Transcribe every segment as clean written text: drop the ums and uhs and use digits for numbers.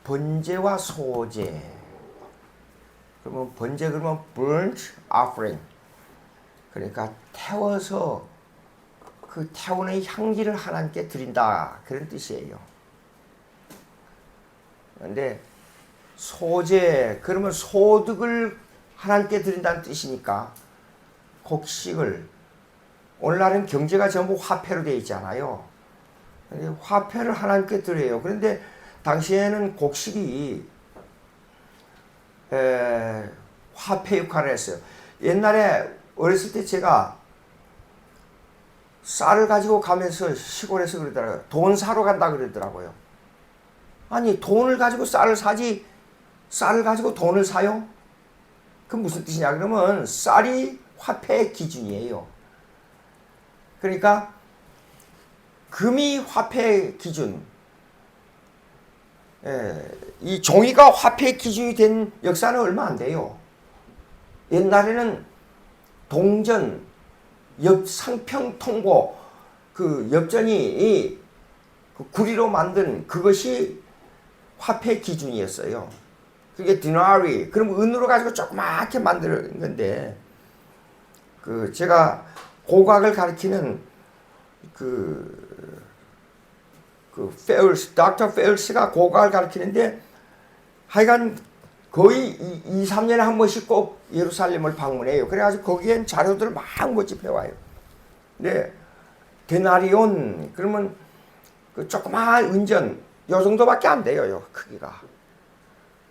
번제와 소제. 그러면 번제 그러면 burnt offering. 그러니까 태워서 그 태우는 향기를 하나님께 드린다 그런 뜻이에요. 그런데 소제 그러면 소득을 하나님께 드린다는 뜻이니까 곡식을 오늘날은 경제가 전부 화폐로 되어 있잖아요. 화폐를 하나님께 드려요. 그런데 당시에는 곡식이 화폐 역할을 했어요. 옛날에 어렸을 때 제가 쌀을 가지고 가면서 시골에서 그러더라고요. 돈 사러 간다 그러더라고요. 아니 돈을 가지고 쌀을 사지 쌀을 가지고 돈을 사요? 그 무슨 뜻이냐 그러면 쌀이 화폐의 기준이에요. 그러니까 금이 화폐의 기준, 이 종이가 화폐의 기준이 된 역사는 얼마 안 돼요. 옛날에는 동전, 상평통고, 그 엽전이 그 구리로 만든 그것이 화폐 기준이었어요. 그게 디나리, 그럼 은으로 가지고 조그맣게 만드는 건데, 그 제가 고각을 가리키는 닥터 페일스가 고각을 가리키는데, 하여간 거의 2, 3년에 한 번씩 꼭 예루살렘을 방문해요. 그래가지고 거기엔 자료들을 막 모집해와요. 근데 데나리온 그러면 그 조그마한 은전 요 정도밖에 안 돼요. 요 크기가.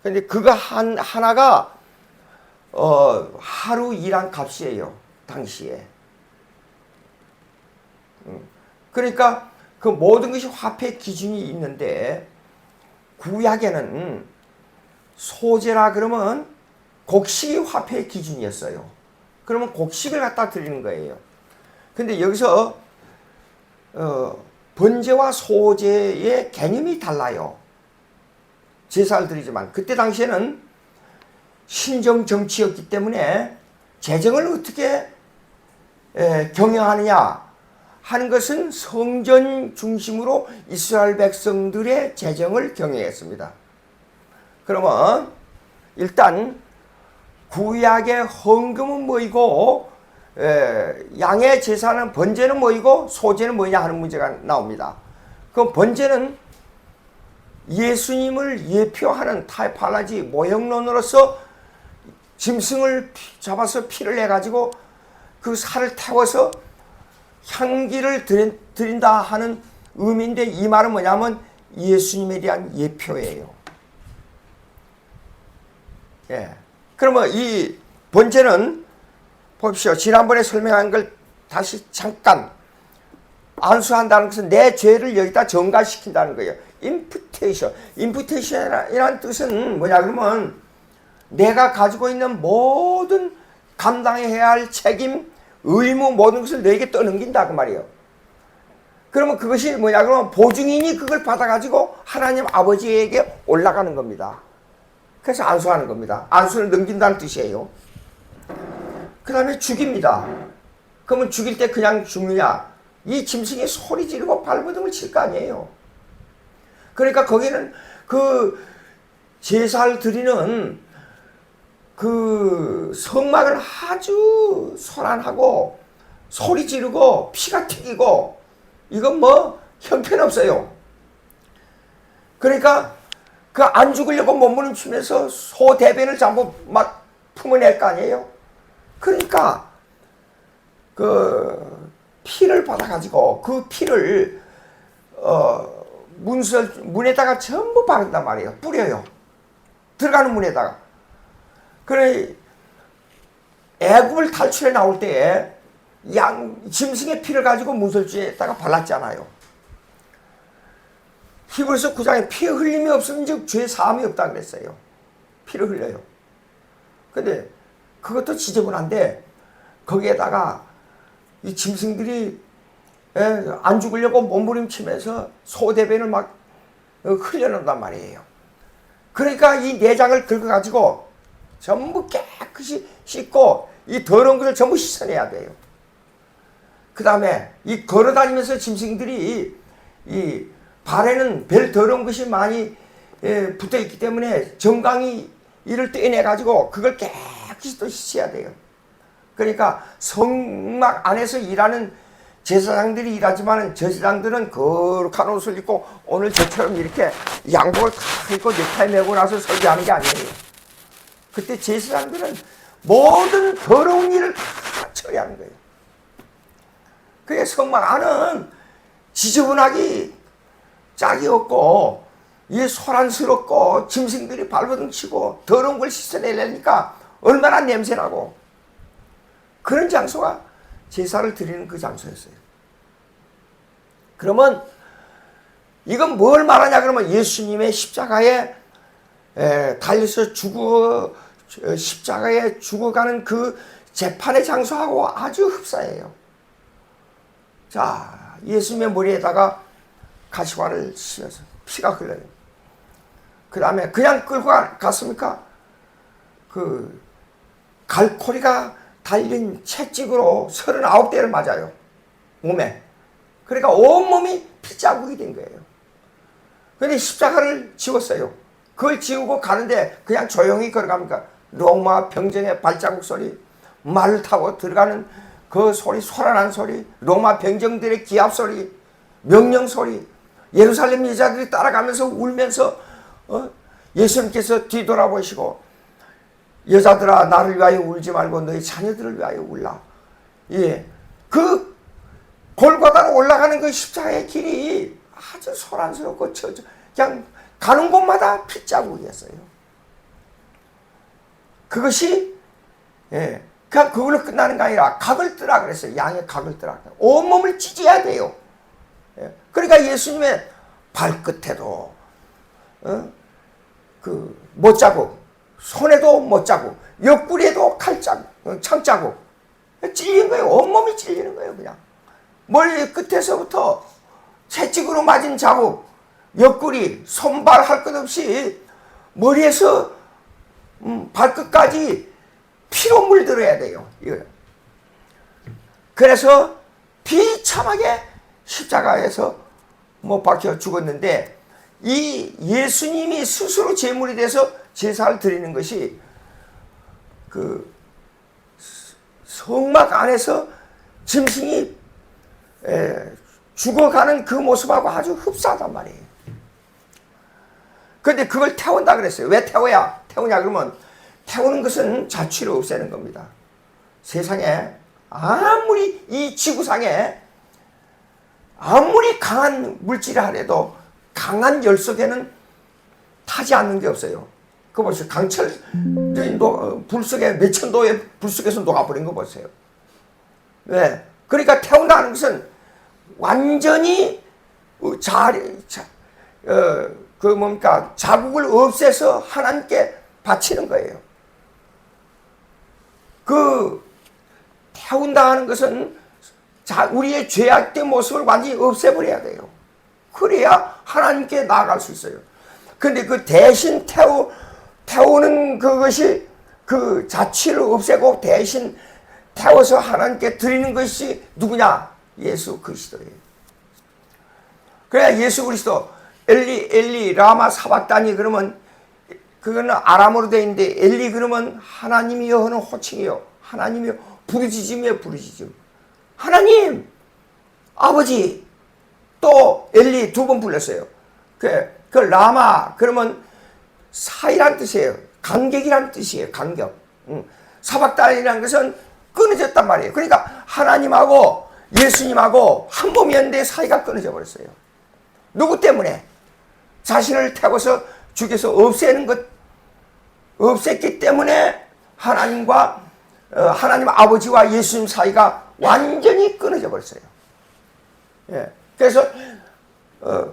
근데 그거 하나가 하루 일한 값이에요. 당시에. 그러니까 그 모든 것이 화폐 기준이 있는데 구약에는 소제라 그러면 곡식이 화폐의 기준이었어요. 그러면 곡식을 갖다 드리는 거예요. 근데 여기서 번제와 소제의 개념이 달라요. 제사를 드리지만 그때 당시에는 신정 정치였기 때문에 재정을 어떻게 경영하느냐 하는 것은 성전 중심으로 이스라엘 백성들의 재정을 경영했습니다. 그러면 일단 구약의 헌금은 뭐이고 양의 제사는 번제는 뭐이고 소제는 뭐냐 하는 문제가 나옵니다. 그 번제는 예수님을 예표하는 타이팔라지 모형론으로서 짐승을 잡아서 피를 내가지고 그 살을 태워서 향기를 드린다 하는 의미인데 이 말은 뭐냐면 예수님에 대한 예표예요. 예. 그러면 이 번제는 보십시오. 지난번에 설명한 걸 다시 잠깐 안수한다는 것은 내 죄를 여기다 전가시킨다는 거예요. 임푸테이션. 임푸테이션이라는 뜻은 뭐냐 그러면 내가 가지고 있는 모든 감당해야 할 책임, 의무 모든 것을 너에게 떠넘긴다 그 말이에요. 그러면 그것이 뭐냐 그러면 보증인이 그걸 받아가지고 하나님 아버지에게 올라가는 겁니다. 그래서 안수하는 겁니다. 안수를 넘긴다는 뜻이에요. 그 다음에 죽입니다. 그러면 죽일 때 그냥 죽느냐? 이 짐승이 소리 지르고 발버둥을 칠 거 아니에요. 그러니까 거기는 그 제사를 드리는 그 성막을 아주 소란하고 소리 지르고 피가 튀기고 이건 뭐 형편없어요. 그러니까 그 안 죽으려고 몸부림치면서 소 대변을 전부 막 품어낼 거 아니에요. 그러니까 그 피를 받아가지고 그 피를 문에다가 전부 바른단 말이에요. 뿌려요. 들어가는 문에다가. 그래 애굽을 탈출해 나올 때에 짐승의 피를 가지고 문설주에다가 발랐잖아요. 히브리서 9장에 피 흘림이 없으면 즉 죄 사함이 없다 그랬어요. 피를 흘려요. 근데 그것도 지저분한데 거기에다가 이 짐승들이 안 죽으려고 몸부림치면서 소대변을 막 흘려놓는단 말이에요. 그러니까 이 내장을 긁어가지고 전부 깨끗이 씻고 이 더러운 것을 전부 씻어내야 돼요. 그 다음에 이 걸어다니면서 짐승들이 이 발에는 별 더러운 것이 많이 붙어 있기 때문에 정강이 이를 떼내 가지고 그걸 깨끗이 또 씻어야 돼요. 그러니까 성막 안에서 일하는 제사장들이 일하지만 제사장들은 거룩한 옷을 입고 오늘 저처럼 이렇게 양복을 다 입고 넥타이 메고 나서 설교하는 게 아니에요. 그때 제사장들은 모든 더러운 일을 다 처리하는 거예요. 그게 성막 안은 지저분하기 짝이 없고 이게 소란스럽고 짐승들이 발버둥치고 더러운 걸 씻어내려니까 얼마나 냄새나고 그런 장소가 제사를 드리는 그 장소였어요. 그러면 이건 뭘 말하냐 그러면 예수님의 십자가에 달려서 십자가에 죽어가는 그 재판의 장소하고 아주 흡사해요. 자, 예수님의 머리에다가 가시관을 씌워서 피가 흘러요. 그 다음에 그냥 끌고 갔습니까? 그 갈고리가 달린 채찍으로 39대를 맞아요. 몸에. 그러니까 온몸이 피자국이 된 거예요. 근데 십자가를 지웠어요. 그걸 지우고 가는데 그냥 조용히 걸어갑니까? 로마 병정의 발자국 소리, 말을 타고 들어가는 그 소리, 소란한 소리, 로마 병정들의 기합 소리, 명령 소리, 예루살렘 여자들이 따라가면서 울면서 예수님께서 뒤돌아보시고 여자들아 나를 위하여 울지 말고 너희 자녀들을 위하여 울라. 예, 그 골고다로 올라가는 그 십자가의 길이 아주 소란스럽고 그냥 가는 곳마다 핏자국이었어요. 그것이 그냥 그걸로 끝나는 게 아니라 각을 뜨라 그랬어요. 양의 각을 뜨라. 온몸을 찢어야 돼요. 그러니까 예수님의 발끝에도 그 못자국, 손에도 못자국, 옆구리에도 칼자국, 창자국 찔린 거예요. 온몸이 찔리는 거예요. 그냥 머리 끝에서부터 채찍으로 맞은 자국, 옆구리, 손발 할 것 없이 머리에서 발끝까지 피로 물들어야 돼요. 이거. 그래서 비참하게 십자가에서 못 박혀 죽었는데 이 예수님이 스스로 제물이 돼서 제사를 드리는 것이 그 성막 안에서 짐승이 죽어가는 그 모습하고 아주 흡사하단 말이에요. 그런데 그걸 태운다 그랬어요. 왜 태우냐 그러면 태우는 것은 자취를 없애는 겁니다. 세상에 아무리 이 지구상에 아무리 강한 물질을 하래도 강한 열 속에는 타지 않는 게 없어요. 그거 보세요. 강철 불 속에 몇천 도의 불 속에서 녹아버린 거 보세요. 왜? 그러니까 태운다는 것은 완전히 자국을 없애서 하나님께 바치는 거예요. 그 태운다 하는 것은 우리의 죄악된 모습을 완전히 없애버려야 돼요. 그래야 하나님께 나아갈 수 있어요. 근데 그 대신 태우는 그것이 그 자취를 없애고 대신 태워서 하나님께 드리는 것이 누구냐? 예수 그리스도예요. 그래야 예수 그리스도 엘리 엘리 라마 사박다니 그러면 그거는 아람어로 되어 있는데 엘리 그러면 하나님이여 하는 호칭이요. 하나님이여 부르짖음이요 부르짖음. 하나님 아버지 또 엘리 두 번 불렀어요. 그 라마 그러면 사이란 뜻이에요. 간격이란 뜻이에요. 간격. 사박단이라는 것은 끊어졌단 말이에요. 그러니까 하나님하고 예수님하고 한 몸이었는데 사이가 끊어져 버렸어요. 누구 때문에? 자신을 태워서 죽여서 없앴기 때문에 하나님과 하나님 아버지와 예수님 사이가 완전히 끊어져 버렸어요. 예. 그래서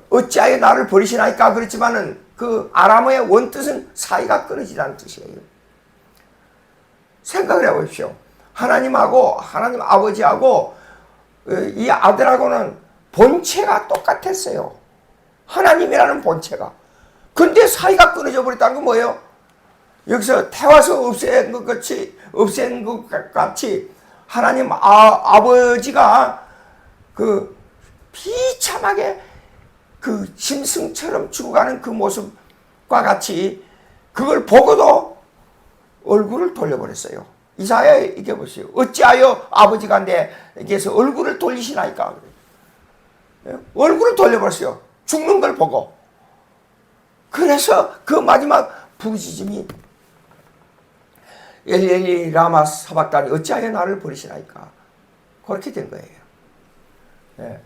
어찌하여 나를 버리시나이까 그랬지만은 그 아람어의 원뜻은 사이가 끊어지다는 뜻이에요. 생각을 해보십시오. 하나님하고 하나님 아버지하고 이 아들하고는 본체가 똑같았어요. 하나님이라는 본체가. 근데 사이가 끊어져 버렸다는 건 뭐예요? 여기서 태워서 없앤 것 같이 하나님 아버지가 그 비참하게 그 짐승처럼 죽어가는 그 모습 같이 그걸 보고도 얼굴을 돌려버렸어요. 이사야 이게 보세요. 어찌하여 아버지가 내게서 얼굴을 돌리시나이까. 얼굴을 돌려버렸어요. 죽는 걸 보고. 그래서 그 마지막 부르짖음이 엘리 엘리 라마 사박다니 어찌하여 나를 버리시나이까. 그렇게 된 거예요. 네.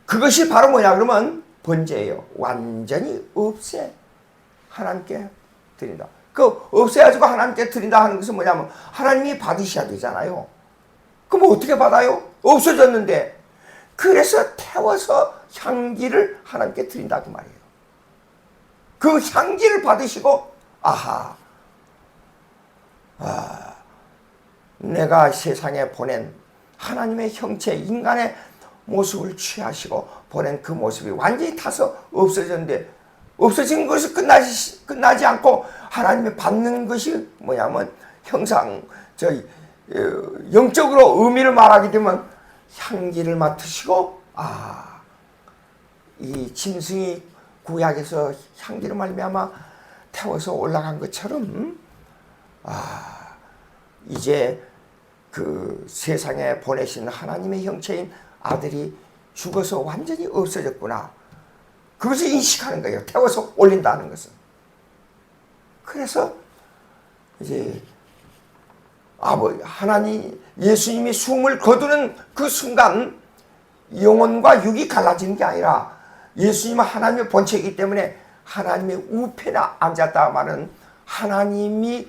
그것이 바로 뭐냐 그러면 번제예요. 완전히 없애 하나님께 드린다. 그 없애가지고 하나님께 드린다 하는 것은 뭐냐면 하나님이 받으셔야 되잖아요. 그럼 어떻게 받아요? 없어졌는데. 그래서 태워서 향기를 하나님께 드린다 그 말이에요. 그 향기를 받으시고 아하, 내가 세상에 보낸 하나님의 형체 인간의 모습을 취하시고 보낸 그 모습이 완전히 타서 없어졌는데, 없어진 것이 끝나지 않고 하나님이 받는 것이 뭐냐면 형상, 영적으로 의미를 말하게 되면 향기를 맡으시고, 이 짐승이 구약에서 향기를 말미암아 태워서 올라간 것처럼 이제 그 세상에 보내신 하나님의 형체인 아들이 죽어서 완전히 없어졌구나. 그것을 인식하는 거예요. 태워서 올린다는 것은. 그래서 이제 하나님 예수님이 숨을 거두는 그 순간 영혼과 육이 갈라지는 게 아니라 예수님은 하나님의 본체이기 때문에 하나님의 우편에 앉았다 말은 하나님의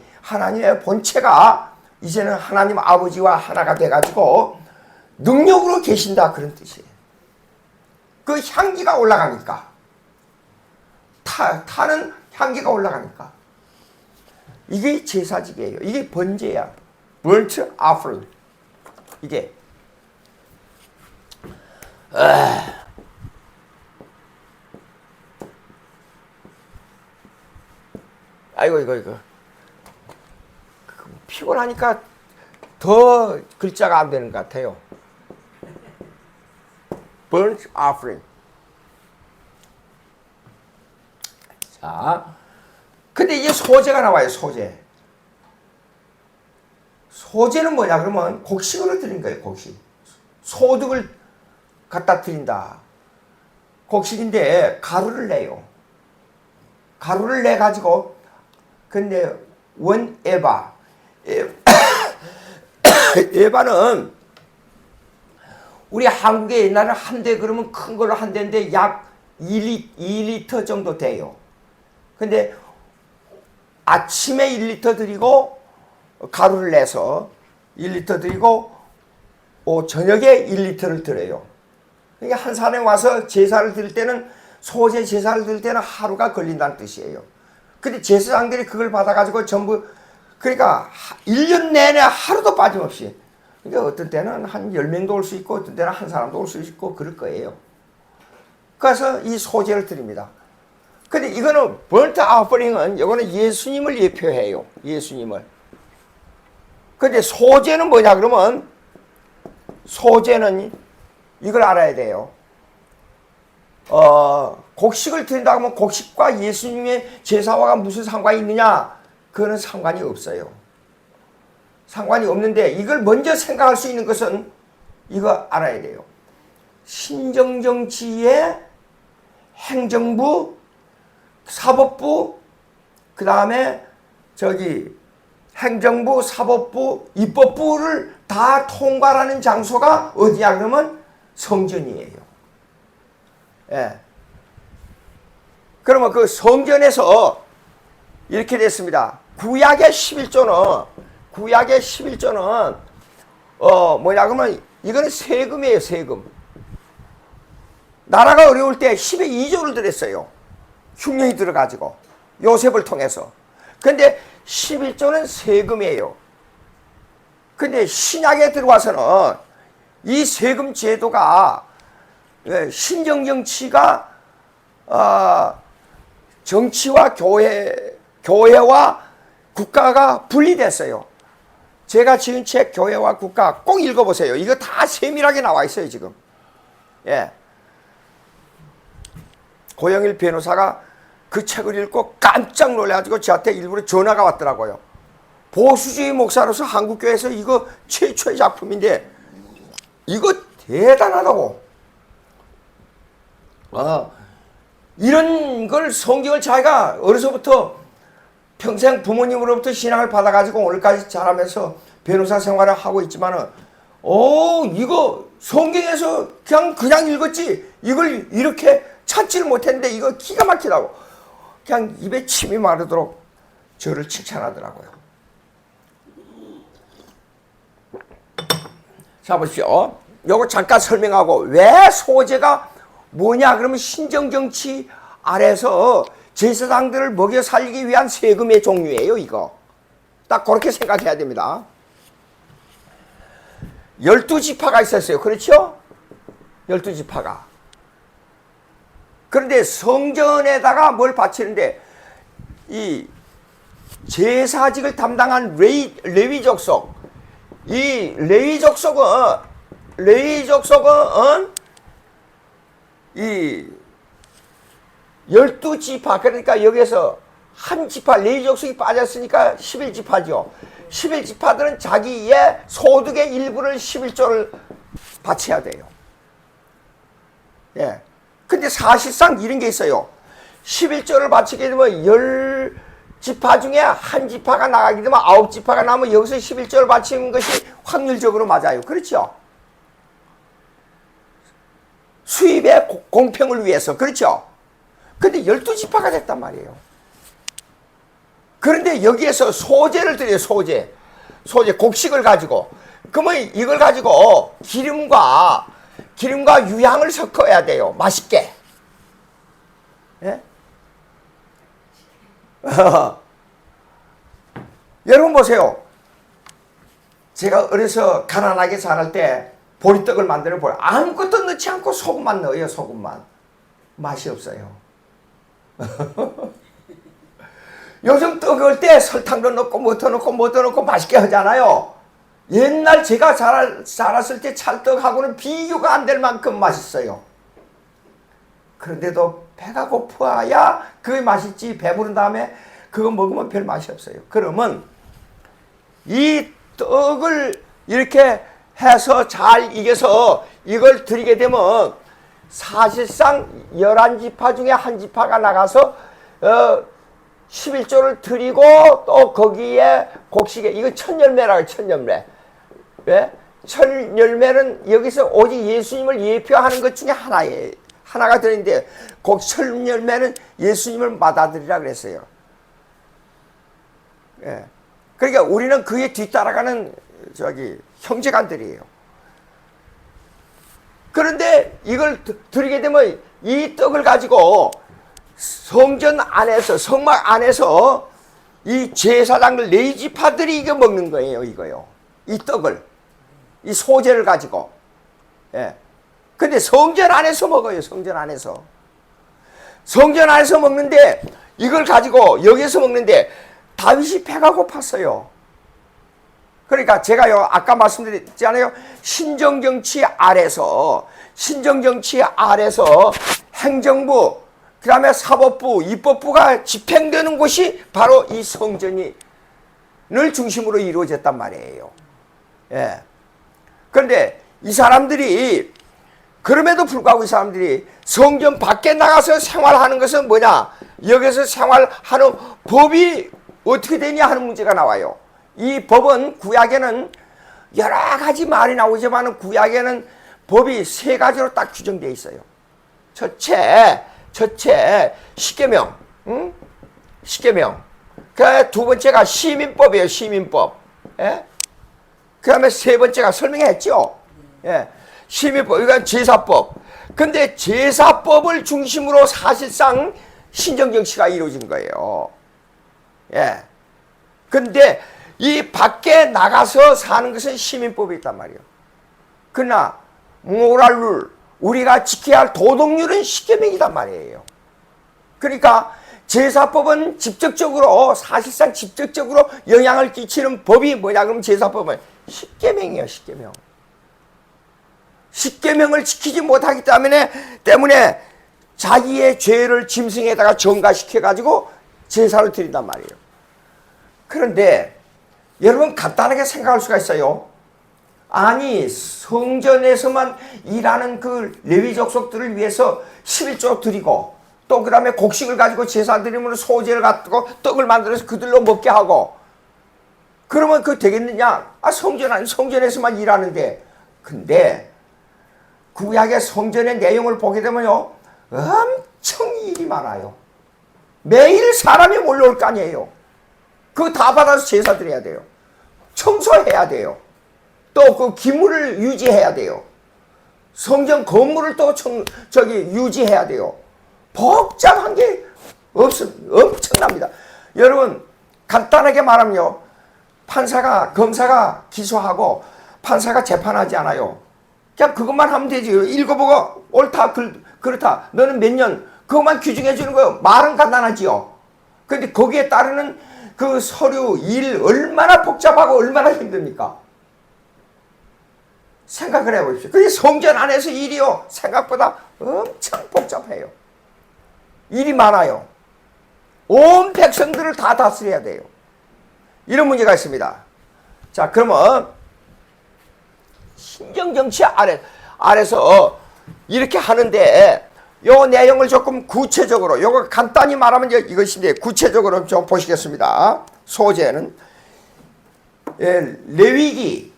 본체가 이제는 하나님 아버지와 하나가 돼가지고 능력으로 계신다 그런 뜻이에요. 그 향기가 올라가니까 타는 향기가 올라가니까 이게 제사직이에요. 이게 번제야. burnt offering. 이게 이거 피곤하니까 더 글자가 안 되는 것 같아요. burnt offering. 자, 근데 이제 소제가 나와요. 소제는 뭐냐 그러면 곡식으로 드린 거예요. 곡식. 소득을 갖다 드린다. 곡식인데 가루를 내요. 가루를 내 가지고 근데 원 에바는 우리 한국에 옛날에 한 대 그러면 큰 걸로 한 대인데 약 2리터 정도 돼요. 근데 아침에 1리터 드리고 가루를 내서 1리터 드리고 저녁에 1리터를 드려요. 그러니까 한 산에 와서 제사를 드릴 때는 소제 제사를 드릴 때는 하루가 걸린다는 뜻이에요. 근데 제사장들이 그걸 받아가지고 전부 그러니까 1년 내내 하루도 빠짐없이 그러니까 어떤 때는 한 10명도 올 수 있고 어떤 때는 한 사람도 올 수 있고 그럴 거예요. 그래서 이 소제를 드립니다. 근데 이거는 burnt offering은 이거는 예수님을 예표해요. 예수님을. 근데 소제는 뭐냐 그러면 소제는 이걸 알아야 돼요. 곡식을 드린다고 하면 곡식과 예수님의 제사와 무슨 상관이 있느냐? 그거는 상관이 없어요. 상관이 없는데 이걸 먼저 생각할 수 있는 것은 이거 알아야 돼요. 신정정치의 행정부, 사법부, 그 다음에 행정부, 사법부, 입법부를 다 통괄하는 장소가 어디야 그러면 성전이에요. 예. 그러면 그 성전에서 이렇게 됐습니다. 구약의 11조는 뭐냐 그러면 이거는 세금이에요. 세금. 나라가 어려울 때 10의 2조를 들였어요. 흉년이 들어가지고 요셉을 통해서. 근데 11조는 세금이에요. 근데 신약에 들어와서는 이 세금 제도가 신정정치가 정치와 교회와 국가가 분리됐어요. 제가 지은 책 교회와 국가 꼭 읽어보세요. 이거 다 세밀하게 나와 있어요 지금. 예. 고영일 변호사가 그 책을 읽고 깜짝 놀라가지고 저한테 일부러 전화가 왔더라고요. 보수주의 목사로서 한국교회에서 이거 최초의 작품인데 이거 대단하다고. 이런 걸 성경을 자기가 어려서부터 평생 부모님으로부터 신앙을 받아가지고 오늘까지 자라면서 변호사 생활을 하고 있지만은 이거 성경에서 그냥 읽었지 이걸 이렇게 찾지를 못했는데 이거 기가 막히다고 그냥 입에 침이 마르도록 저를 칭찬하더라고요. 자 보십시오. 요거 잠깐 설명하고 왜 소재가 뭐냐 그러면 신정정치 아래서 제사장들을 먹여 살리기 위한 세금의 종류예요. 이거 딱 그렇게 생각해야 됩니다. 12지파가 있었어요. 그렇죠? 12지파가. 그런데 성전에다가 뭘 바치는데 이 제사직을 담당한 레위 족속, 이 레위 족속은 이 12지파, 그러니까 여기에서 한 지파, 레위 족속이 빠졌으니까 11지파죠. 11지파들은 자기의 소득의 일부를 11조를 바쳐야 돼요. 예. 근데 사실상 이런 게 있어요. 11조를 바치게 되면 10지파 중에 한 지파가 나가게 되면 9지파가 나면 여기서 11조를 바치는 것이 확률적으로 맞아요. 그렇죠? 수입의 공평을 위해서. 그렇죠? 근데 12지파가 됐단 말이에요. 그런데 여기에서 소재를 드려요. 소재 곡식을 가지고. 그러면 이걸 가지고 기름과 유향을 섞어야 돼요. 맛있게. 예? 여러분 보세요. 제가 어려서 가난하게 자랄 때 보리떡을 만드는 볼 아무것도 넣지 않고 소금만 넣어요. 소금만. 맛이 없어요. 요즘 떡을 때 설탕도 넣고 뭐 더 넣고 맛있게 하잖아요. 옛날 제가 자랐을 때 찰떡하고는 비교가 안 될 만큼 맛있어요. 그런데도 배가 고파야 그게 맛있지. 배부른 다음에 그거 먹으면 별 맛이 없어요. 그러면 이 떡을 이렇게 해서 잘 익혀서 이걸 드리게 되면 사실상 11지파 중에 한 지파가 나가서 11조를 드리고 또 거기에 곡식에 이거 천열매라고 해요. 천열매. 왜? 천열매는 여기서 오직 예수님을 예표하는 것 중에 하나가 들어있는데 천열매는 예수님을 받아들이라 그랬어요. 예. 그러니까 우리는 그에 뒤따라가는 형제간들이에요. 그런데 이걸 드리게 되면 이 떡을 가지고 성전 안에서, 성막 안에서 이 제사장들 레위지파들이 이거 먹는 거예요. 이거요. 이 떡을, 이 소재를 가지고. 예. 근데 성전 안에서 먹어요. 성전 안에서. 성전 안에서 먹는데 이걸 가지고 여기서 먹는데 다윗이 배가 고팠어요. 그러니까 제가요 아까 말씀드렸잖아요. 신정정치 아래서 행정부, 그 다음에 사법부, 입법부가 집행되는 곳이 바로 이 성전을 중심으로 이루어졌단 말이에요. 예. 그런데 이 사람들이 그럼에도 불구하고 이 사람들이 성전 밖에 나가서 생활하는 것은 뭐냐? 여기서 생활하는 법이 어떻게 되냐 하는 문제가 나와요. 이 법은 구약에는 여러 가지 말이 나오지만 구약에는 법이 3가지로 딱 규정되어 있어요. 첫째 십계명, 십계명. 그 두 번째가 시민법이에요. 시민법. 예? 그 다음에 세 번째가 설명했죠. 예. 시민법, 이건 제사법. 근데 제사법을 중심으로 사실상 신정정치가 이루어진 거예요. 예. 근데 이 밖에 나가서 사는 것은 시민법이 있단 말이에요. 그러나 모랄룰, 우리가 지켜야 할 도덕률은 십계명이단 말이에요. 그러니까 제사법은 사실상 직접적으로 영향을 끼치는 법이 뭐냐 그러면 제사법은 십계명이에요. 십계명을 지키지 못하기 때문에 자기의 죄를 짐승에다가 전가시켜가지고 제사를 드린단 말이에요. 그런데 여러분 간단하게 생각할 수가 있어요. 아니 성전에서만 일하는 그 레위 족속들을 위해서 11조 드리고 또 그 다음에 곡식을 가지고 제사 드리면 소재를 갖고 떡을 만들어서 그들로 먹게 하고 그러면 그거 되겠느냐? 아 성전에서만 일하는데. 근데 구약의 성전의 내용을 보게 되면요 엄청 일이 많아요. 매일 사람이 몰려올 거 아니에요. 그거 다 받아서 제사 드려야 돼요. 청소해야 돼요. 또 그 기물을 유지해야 돼요. 성전 건물을 또 유지해야 돼요. 복잡한 게 엄청납니다. 여러분 간단하게 말하면요 검사가 기소하고 판사가 재판하지 않아요. 그냥 그것만 하면 되지. 읽어보고 옳다 그렇다 너는 몇 년 그것만 규정해 주는 거예요. 말은 간단하지요. 그런데 거기에 따르는 그 서류 일 얼마나 복잡하고 얼마나 힘듭니까? 생각을 해보십시오. 그게 성전 안에서 일이요 생각보다 엄청 복잡해요. 일이 많아요. 온 백성들을 다 다스려야 돼요. 이런 문제가 있습니다. 자 그러면 신정정치 아래서 이렇게 하는데 요 내용을 조금 구체적으로 요거 간단히 말하면 이것인데 구체적으로 좀 보시겠습니다. 소재는 레위기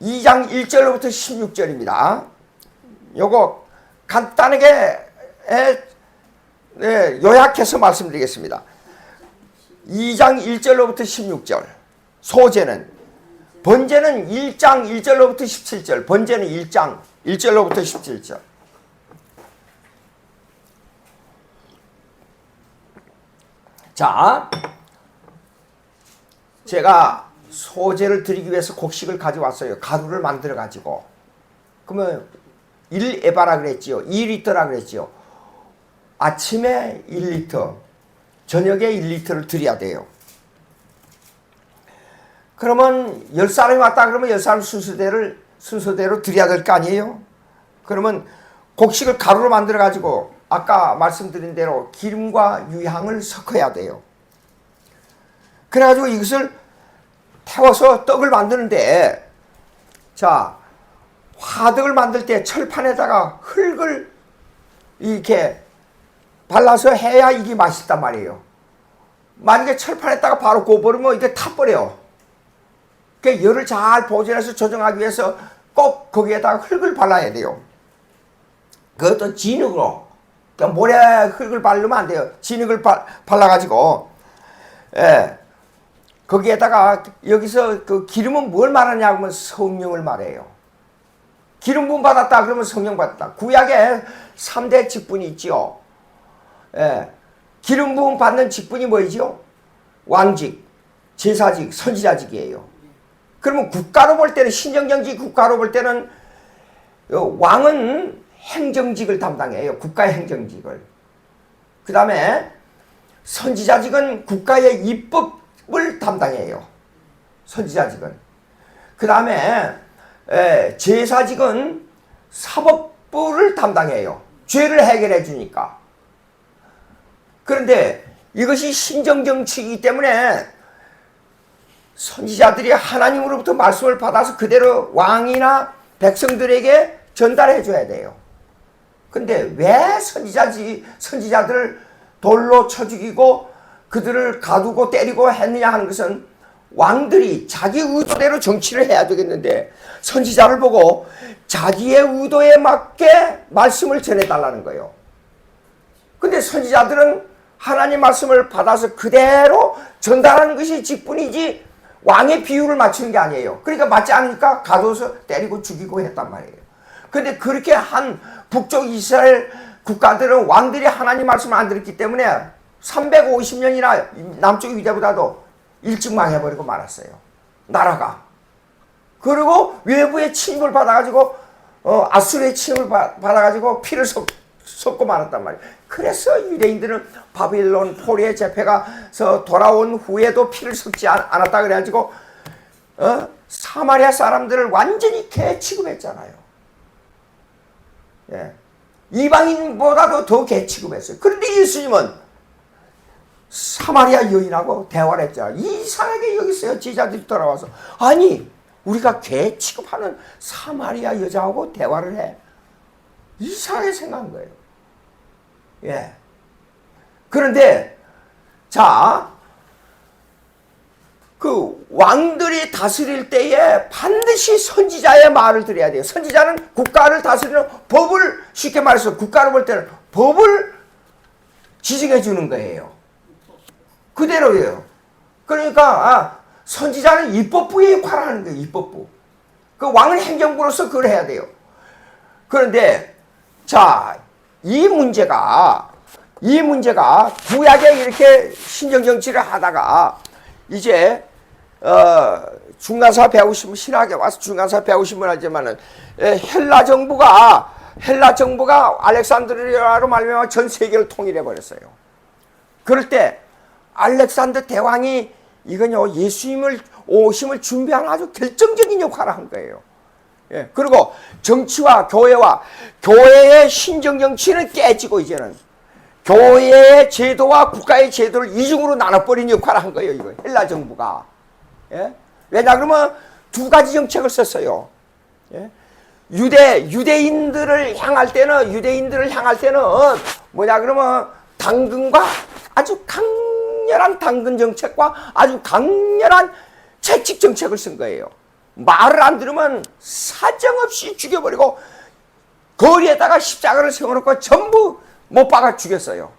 2장 1절로부터 16절입니다. 요거 간단하게 요약해서 말씀드리겠습니다. 2장 1절로부터 16절 소재는 번제는 1장 1절로부터 17절 번제는 1장 1절로부터 17절 자 제가 소재를 드리기 위해서 곡식을 가져왔어요. 가루를 만들어 가지고 그러면 1에바라 그랬지요. 2리터라 그랬지요. 아침에 1리터 저녁에 1리터를 드려야 돼요. 그러면 10사람이 왔다 그러면 10사람 순서대로 드려야 될 거 아니에요. 그러면 곡식을 가루로 만들어 가지고 아까 말씀드린 대로 기름과 유향을 섞어야 돼요. 그래가지고 이것을 태워서 떡을 만드는데 자 화덕을 만들 때 철판에다가 흙을 이렇게 발라서 해야 이게 맛있단 말이에요. 만약에 철판에다가 바로 구워버리면 이게 타버려요. 그러니까 열을 잘 보존해서 조정하기 위해서 꼭 거기에다가 흙을 발라야 돼요. 그것도 진흙으로 그러니까 모래 흙을 바르면 안 돼요. 진흙을 발라가지고 거기에다가 여기서 그 기름은 뭘 말하냐 하면 성령을 말해요. 기름 부음 받았다 그러면 성령 받았다. 구약에 3대 직분이 있지요. 기름 부음 받는 직분이 뭐이지요? 왕직, 제사직, 선지자직이에요. 그러면 국가로 볼 때는 신정정직 국가로 볼 때는 왕은 행정직을 담당해요. 국가의 행정직을. 그 다음에 선지자직은 국가의 입법을 담당해요. 선지자직은. 그 다음에 제사직은 사법부를 담당해요. 죄를 해결해 주니까. 그런데 이것이 신정정치이기 때문에 선지자들이 하나님으로부터 말씀을 받아서 그대로 왕이나 백성들에게 전달해 줘야 돼요. 근데 왜 선지자들을 돌로 쳐 죽이고 그들을 가두고 때리고 했느냐 하는 것은 왕들이 자기 의도대로 정치를 해야 되겠는데 선지자를 보고 자기의 의도에 맞게 말씀을 전해달라는 거예요. 근데 선지자들은 하나님 말씀을 받아서 그대로 전달하는 것이 직분이지 왕의 비율을 맞추는 게 아니에요. 그러니까 맞지 않으니까 가둬서 때리고 죽이고 했단 말이에요. 근데 그렇게 한 북쪽 이스라엘 국가들은 왕들이 하나님 말씀을 안 들었기 때문에 350년이나 남쪽 유대보다도 일찍 망해버리고 말았어요. 나라가. 그리고 외부의 침입을 받아가지고 아수르의 침입을 받아가지고 피를 쏟고 말았단 말이에요. 그래서 유대인들은 바빌론 포리의 재패가서 돌아온 후에도 피를 섞지 않았다 그래가지고 사마리아 사람들을 완전히 개 취급했잖아요. 예. 이방인보다도 더 개 취급했어요. 그런데 예수님은 사마리아 여인하고 대화를 했잖아요. 이상하게 여겼어요. 제자들이 돌아와서. 아니, 우리가 개 취급하는 사마리아 여자하고 대화를 해. 이상하게 생각한 거예요. 예. 그런데, 자, 그 왕들이 다스릴 때에 반드시 선지자의 말을 들어야 돼요. 선지자는 국가를 다스리는 법을, 쉽게 말해서 국가를 볼 때는 법을 지정해 주는 거예요. 그대로예요. 그러니까 선지자는 입법부의 역할을 하는 거예요. 입법부. 그 왕은 행정부로서 그걸 해야 돼요. 그런데 자, 이 문제가 구약에 이렇게 신정정치를 하다가 이제 중간사 배우시면 신학에 와서 중간사 배우시면 알지만은 헬라 정부가 알렉산드리아로 말미암아 전 세계를 통일해 버렸어요. 그럴 때 알렉산더 대왕이 이건요 예수님을 오심을 준비하는 아주 결정적인 역할을 한 거예요. 예, 그리고 정치와 교회의 신정 정치는 깨지고 이제는 교회의 제도와 국가의 제도를 이중으로 나눠버린 역할을 한 거예요. 이거 헬라 정부가. 예? 왜냐 그러면 두 가지 정책을 썼어요. 예? 유대인들을 향할 때는 뭐냐 그러면 당근과 아주 강렬한 당근 정책과 아주 강렬한 채찍 정책을 쓴 거예요. 말을 안 들으면 사정없이 죽여버리고 거리에다가 십자가를 세워놓고 전부 못 박아 죽였어요.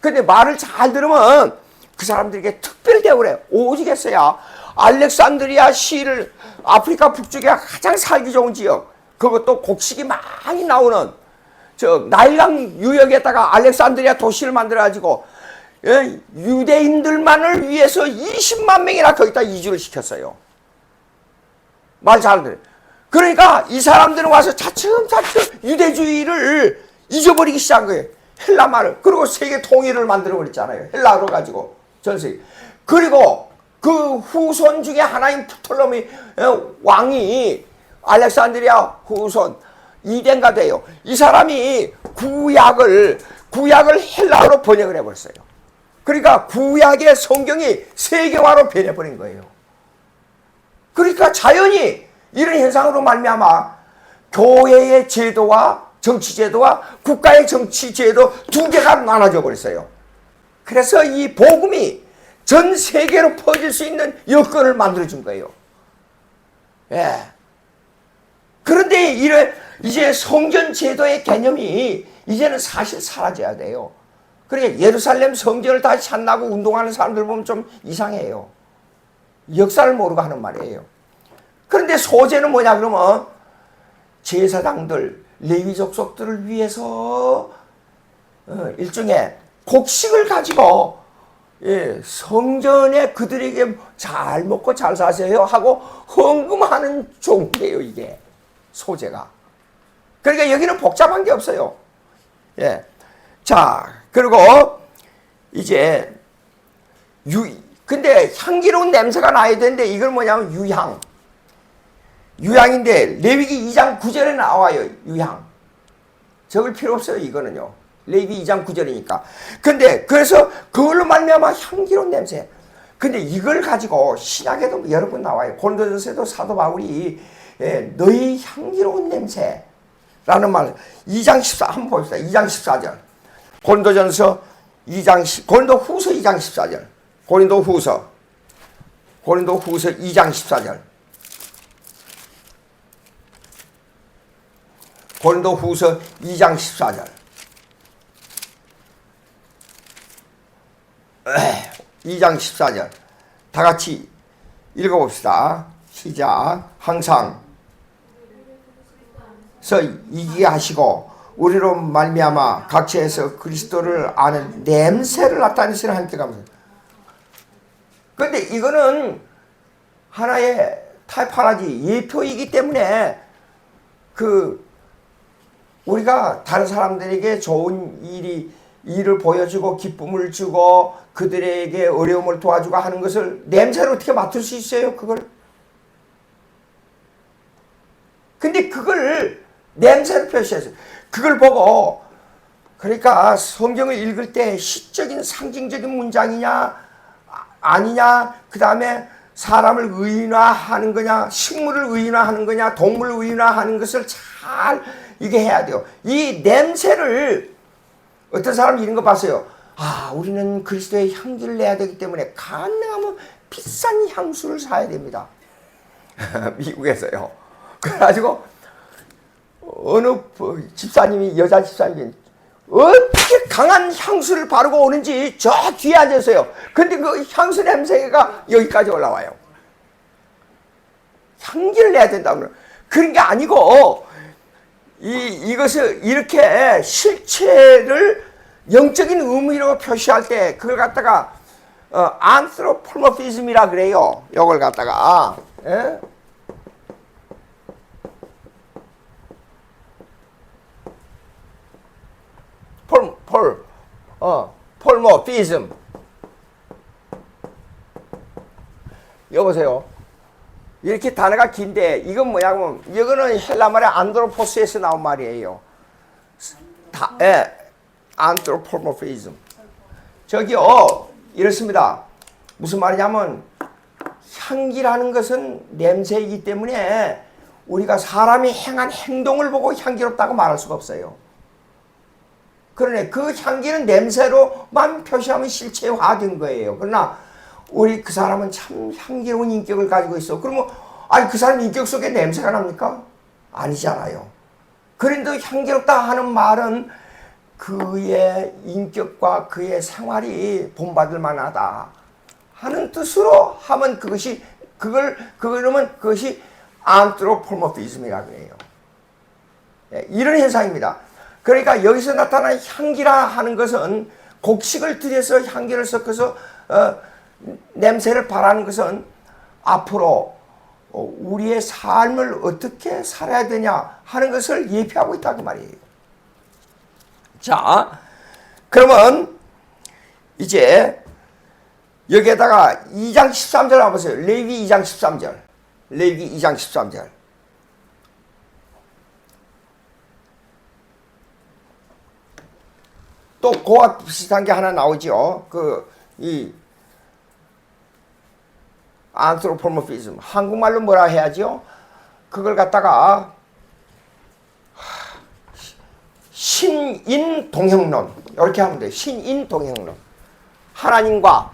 근데 말을 잘 들으면 그 사람들에게 특별 대우를 해요. 오죽했어요. 알렉산드리아 시를 아프리카 북쪽에 가장 살기 좋은 지역, 그것도 곡식이 많이 나오는 저 나일강 유역에다가 알렉산드리아 도시를 만들어가지고 유대인들만을 위해서 20만 명이나 거기다 이주를 시켰어요. 말 잘 들어요. 그러니까 이 사람들은 와서 차츰차츰 유대주의를 잊어버리기 시작한 거예요. 헬라 말을. 그리고 세계 통일을 만들어버렸잖아요. 헬라로 가지고 전 세계. 그리고 그 후손 중에 하나인 프톨로미 왕이 알렉산드리아 후손 이덴가 돼요. 이 사람이 구약을 헬라어로 번역을 해버렸어요. 그러니까 구약의 성경이 세계화로 변해버린 거예요. 그러니까 자연히 이런 현상으로 말미암아 교회의 제도와 정치제도와 국가의 정치제도 두 개가 나눠져 버렸어요. 그래서 이 복음이 전 세계로 퍼질 수 있는 여건을 만들어준 거예요. 예. 그런데 이제 성전 제도의 개념이 이제는 사실 사라져야 돼요. 그러니까 예루살렘 성전을 다시 찾나고 운동하는 사람들 보면 좀 이상해요. 역사를 모르고 하는 말이에요. 그런데 소재는 뭐냐 그러면 제사장들, 레위 족속들을 위해서 일종의 곡식을 가지고 성전에 그들에게 잘 먹고 잘 사세요 하고 헌금하는 종이에요. 이게 소재가. 그러니까 여기는 복잡한 게 없어요. 예. 자, 그리고 이제 근데 향기로운 냄새가 나야 되는데 이걸 뭐냐면 유향인데 레위기 2장 9절에 나와요. 유향. 적을 필요 없어요. 이거는요. 레위기 2장 9절이니까. 근데 그래서 그걸로 말미암아 향기로운 냄새. 근데 이걸 가지고 신약에도 여러 번 나와요. 고린도전서에도 사도 바울이 너희 향기로운 냄새라는 말 2장 14 한번 봅시다. 2장 14절. 고린도전서 2장 고린도후서 2장 14절. 고린도후서 2장 14절. 고린도후서 2장 14절. 2장 14절. 다 같이 읽어봅시다. 시작. 항상 이기게 하시고 우리로 말미암아 각처에서 그리스도를 아는 냄새를 나타내시는 함께 가면서. 그런데 이거는 하나의 타이파라지 예표이기 때문에 우리가 다른 사람들에게 좋은 일을 보여주고 기쁨을 주고 그들에게 어려움을 도와주고 하는 것을 냄새를 어떻게 맡을 수 있어요? 그걸. 근데 그걸 냄새로 표시했어요. 그걸 보고 그러니까 성경을 읽을 때 시적인 상징적인 문장이냐 아니냐, 그 다음에 사람을 의인화하는 거냐, 식물을 의인화하는 거냐, 동물을 의인화하는 것을 잘 이게 해야 돼요. 이 냄새를 어떤 사람이 이런 거 봤어요. 아, 우리는 그리스도의 향기를 내야 되기 때문에 가능하면 비싼 향수를 사야 됩니다. 미국에서요. 그래가지고 어느 집사님이, 여자 집사님이 어떻게 강한 향수를 바르고 오는지 저 뒤에 앉아서요. 근데 그 향수 냄새가 여기까지 올라와요. 향기를 내야 된다고. 그런 게 아니고 이것을 이렇게 실체를 영적인 의미로 표시할 때 그걸 갖다가 안트로폴모피즘이라 그래요. 이걸 갖다가 폴모피즘. 여보세요. 이렇게 단어가 긴데 이건 뭐냐면 이거는 헬라 말의 안드로포스에서 나온 말이에요. 안트로폴모피즘. 저기요, 이렇습니다. 무슨 말이냐면 향기라는 것은 냄새이기 때문에 우리가 사람이 행한 행동을 보고 향기롭다고 말할 수가 없어요. 그러네, 그 향기는 냄새로만 표시하면 실체화된 거예요. 그러나 우리 그 사람은 참 향기로운 인격을 가지고 있어. 그러면 아니 그 사람 인격 속에 냄새가 납니까? 아니잖아요. 그런데 향기롭다 하는 말은 그의 인격과 그의 생활이 본받을 만하다 하는 뜻으로 하면 그러면 그것이 안트로폴모피즘이라고 해요. 이런 현상입니다. 그러니까 여기서 나타난 향기라 하는 것은 곡식을 들여서 향기를 섞어서 냄새를 바라는 것은 앞으로 우리의 삶을 어떻게 살아야 되냐 하는 것을 예표하고 있다고 말이에요. 자, 그러면 이제 여기에다가 2장 13절 와보세요. 레위기 2장 13절. 레위기 2장 13절. 또 그와 비슷한 게 하나 나오죠. 이 안트로폴모피즘. 한국말로 뭐라 해야죠? 그걸 갖다가 신인동형론 이렇게 하면 돼요. 신인동형론. 하나님과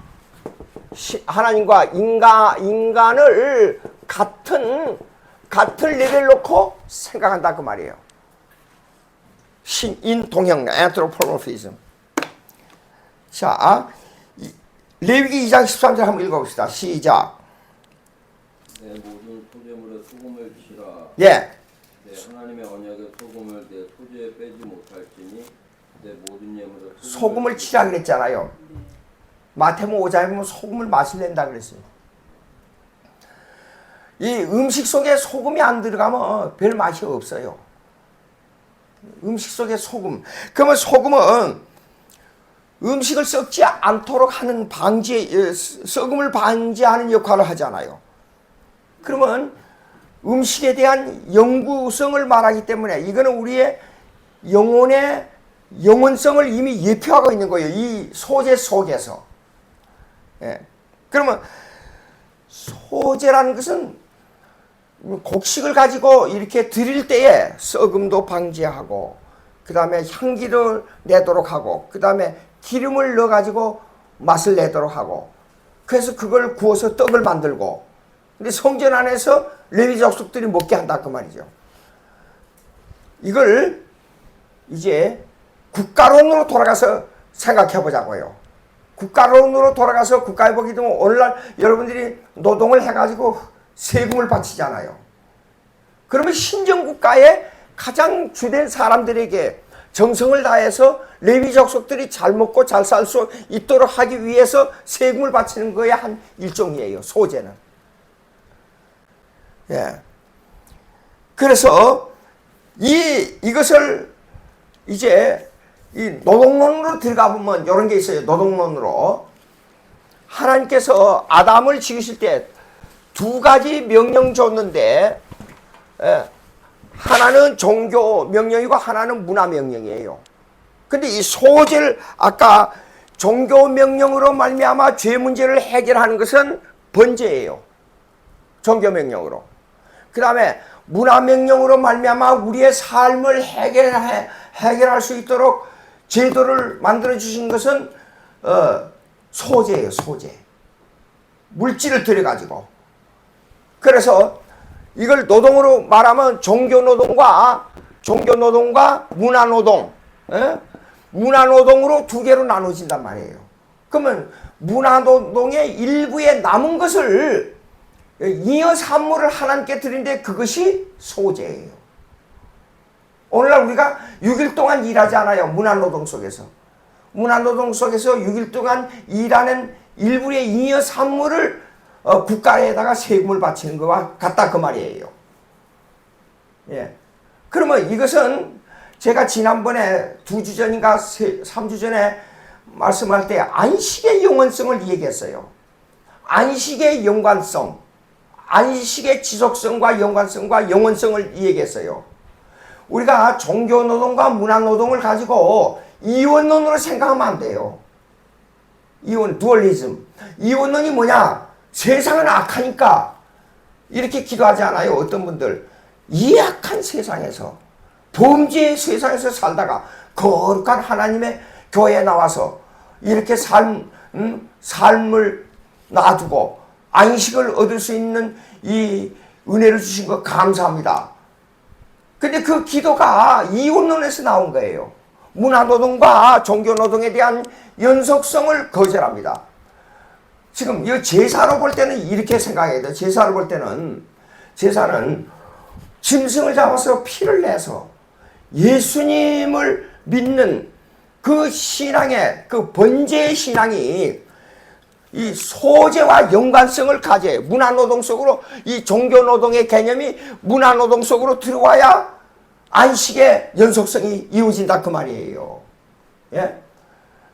인간을 같은 레벨로 놓고 생각한다 그 말이에요. 신인동형론, 안트로폴모피즘. 자, 레위기 2장 13절 한번 읽어봅시다. 시작. 내 모든 소재물에 소금을 치라. 예. 내 하나님의 언약의 소금을 내 소재에 빼지 못할지니 내 모든 예물에 소금을 치라 그랬잖아요. 마태복음 5장에 보면 소금을 맛을 낸다 그랬어요. 이 음식 속에 소금이 안 들어가면 별 맛이 없어요. 음식 속에 소금. 그러면 소금은 음식을 썩지 않도록 하는 썩음을 방지하는 역할을 하잖아요. 그러면 음식에 대한 영구성을 말하기 때문에 이거는 우리의 영혼의 영원성을 이미 예표하고 있는 거예요. 이 소재 속에서. 예. 그러면 소재라는 것은 곡식을 가지고 이렇게 드릴 때에 썩음도 방지하고 그 다음에 향기를 내도록 하고 그 다음에 기름을 넣어가지고 맛을 내도록 하고 그래서 그걸 구워서 떡을 만들고 근데 성전 안에서 레위 족속들이 먹게 한다 그 말이죠. 이걸 이제 국가론으로 돌아가서 생각해 보자고요. 국가론으로 돌아가서 국가에 보게 되면 오늘날 여러분들이 노동을 해가지고 세금을 바치잖아요. 그러면 신정국가의 가장 주된 사람들에게 정성을 다해서 레위 족속들이 잘 먹고 잘 살 수 있도록 하기 위해서 세금을 바치는 거의 한 일종이에요. 소재는. 예. 그래서 이것을 이제 이 노동론으로 들어가 보면 이런 게 있어요. 노동론으로 하나님께서 아담을 지으실 때 두 가지 명령 줬는데 하나는 종교 명령이고 하나는 문화 명령이에요. 근데 이 소재를 아까 종교 명령으로 말미암아 죄 문제를 해결하는 것은 번제예요. 종교 명령으로. 그 다음에 문화 명령으로 말미암아 우리의 삶을 해결할 수 있도록 제도를 만들어 주신 것은 소재예요. 소재. 물질을 들여가지고. 그래서 이걸 노동으로 말하면 종교노동과 문화노동, 문화노동으로 두 개로 나눠진단 말이에요. 그러면 문화노동의 일부에 남은 것을 잉여 산물을 하나님께 드리는데 그것이 소재예요. 오늘날 우리가 6일 동안 일하지 않아요. 문화노동 속에서. 문화노동 속에서 6일 동안 일하는 일부의 잉여 산물을 국가에다가 세금을 바치는 것과 같다 그 말이에요. 예. 그러면 이것은 제가 지난번에 2주 전인가 3주 전에 말씀할 때 안식의 영원성을 얘기했어요. 안식의 연관성, 안식의 지속성과 연관성과 영원성을 얘기했어요. 우리가 종교노동과 문화노동을 가지고 이원론으로 생각하면 안 돼요. 이원, 두얼리즘. 이원론이 뭐냐? 세상은 악하니까 이렇게 기도하지 않아요. 어떤 분들 이 악한 세상에서 범죄의 세상에서 살다가 거룩한 하나님의 교회에 나와서 이렇게 삶을 놔두고 안식을 얻을 수 있는 이 은혜를 주신 것 감사합니다. 근데 그 기도가 이원론에서 나온 거예요. 문화노동과 종교노동에 대한 연속성을 거절합니다. 지금 이 제사로 볼 때는 이렇게 생각해야 돼요. 제사로 볼 때는 제사는 짐승을 잡아서 피를 내서 예수님을 믿는 그 신앙의 그 번제의 신앙이 이 소재와 연관성을 가져요. 문화노동 속으로 이 종교노동의 개념이 문화노동 속으로 들어와야 안식의 연속성이 이루어진다 그 말이에요. 예?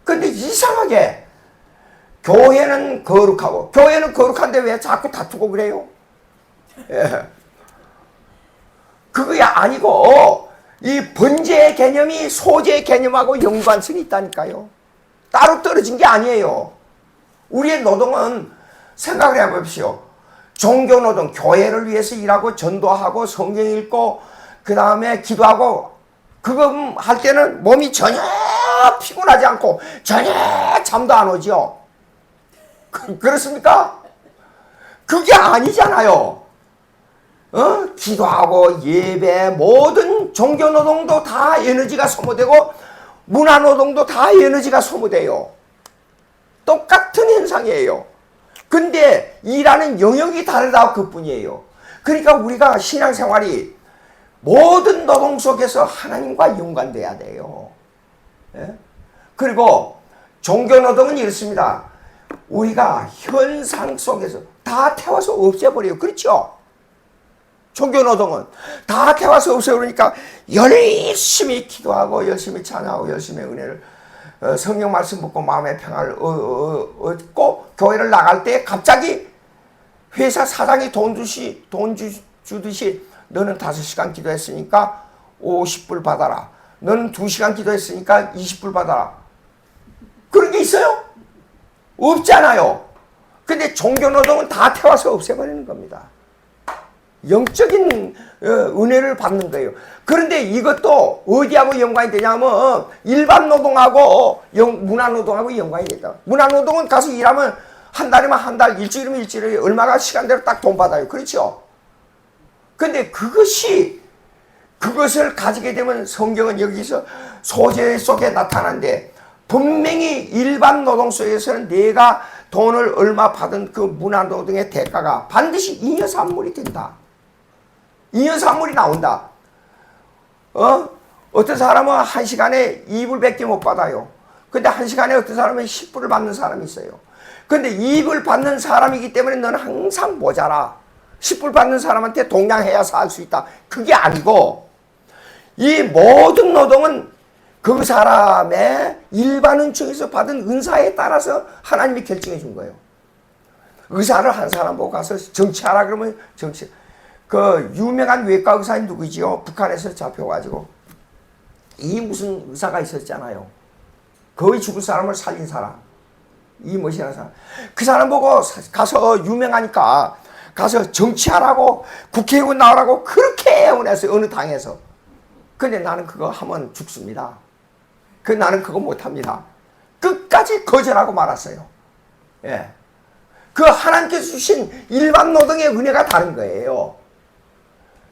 근데 이상하게 교회는 거룩한데 왜 자꾸 다투고 그래요? 예. 그게 아니고 이 번제의 개념이 소재의 개념하고 연관성이 있다니까요. 따로 떨어진 게 아니에요. 우리의 노동은 생각을 해보십시오. 종교노동, 교회를 위해서 일하고 전도하고 성경 읽고 그 다음에 기도하고 그거 할 때는 몸이 전혀 피곤하지 않고 전혀 잠도 안 오죠. 그렇습니까? 그게 아니잖아요. 기도하고 예배 모든 종교노동도 다 에너지가 소모되고 문화노동도 다 에너지가 소모돼요. 똑같은 현상이에요. 근데 일하는 영역이 다르다 그뿐이에요. 그러니까 우리가 신앙생활이 모든 노동 속에서 하나님과 연관돼야 돼요. 예? 그리고 종교노동은 이렇습니다. 우리가 현상 속에서 다 태워서 없애버려요. 그렇죠? 종교노동은 다 태워서 없애버리니까 열심히 기도하고 열심히 찬양하고 열심히 은혜를 성경 말씀 듣고 마음의 평화를 얻고 교회를 나갈 때 갑자기 회사 사장이 돈 주듯이 너는 5시간 기도했으니까 50불 받아라. 너는 2시간 기도했으니까 20불 받아라. 그런 게 있어요? 없잖아요. 근데 종교노동은 다 태워서 없애버리는 겁니다. 영적인 은혜를 받는 거예요. 그런데 이것도 어디하고 연관이 되냐면 일반 노동하고 문화노동하고 연관이 됐다. 문화노동은 가서 일하면 한 달이면 한 달, 일주일이면 일주일에 얼마가 시간대로 딱 돈 받아요. 그렇죠? 근데 그것을 가지게 되면 성경은 여기서 소재 속에 나타나는데 분명히 일반 노동 속에서는 내가 돈을 얼마 받은 그 문화노동의 대가가 반드시 잉여산물이 된다. 잉여산물이 나온다. 어떤 사람은 1시간에 2불밖에 못 받아요. 근데 1시간에 어떤 사람은 10불을 받는 사람이 있어요. 근데 2불 받는 사람이기 때문에 너는 항상 모자라. 10불 받는 사람한테 동냥해야 살 수 있다. 그게 아니고 이 모든 노동은 그 사람의 일반 은총에서 받은 은사에 따라서 하나님이 결정해 준 거예요. 의사를 한 사람 보고 가서 정치하라 그러면 정치. 그 유명한 외과 의사인 누구지요? 북한에서 잡혀가지고 이 무슨 의사가 있었잖아요. 거의 죽을 사람을 살린 사람. 이 멋이라는 사람. 그 사람 보고 가서 유명하니까 가서 정치하라고 국회의원 나오라고 그렇게 애원했어요. 어느 당에서. 근데 나는 그거 하면 죽습니다. 나는 그거 못합니다. 끝까지 거절하고 말았어요. 예. 그 하나님께서 주신 일반 노동의 은혜가 다른 거예요.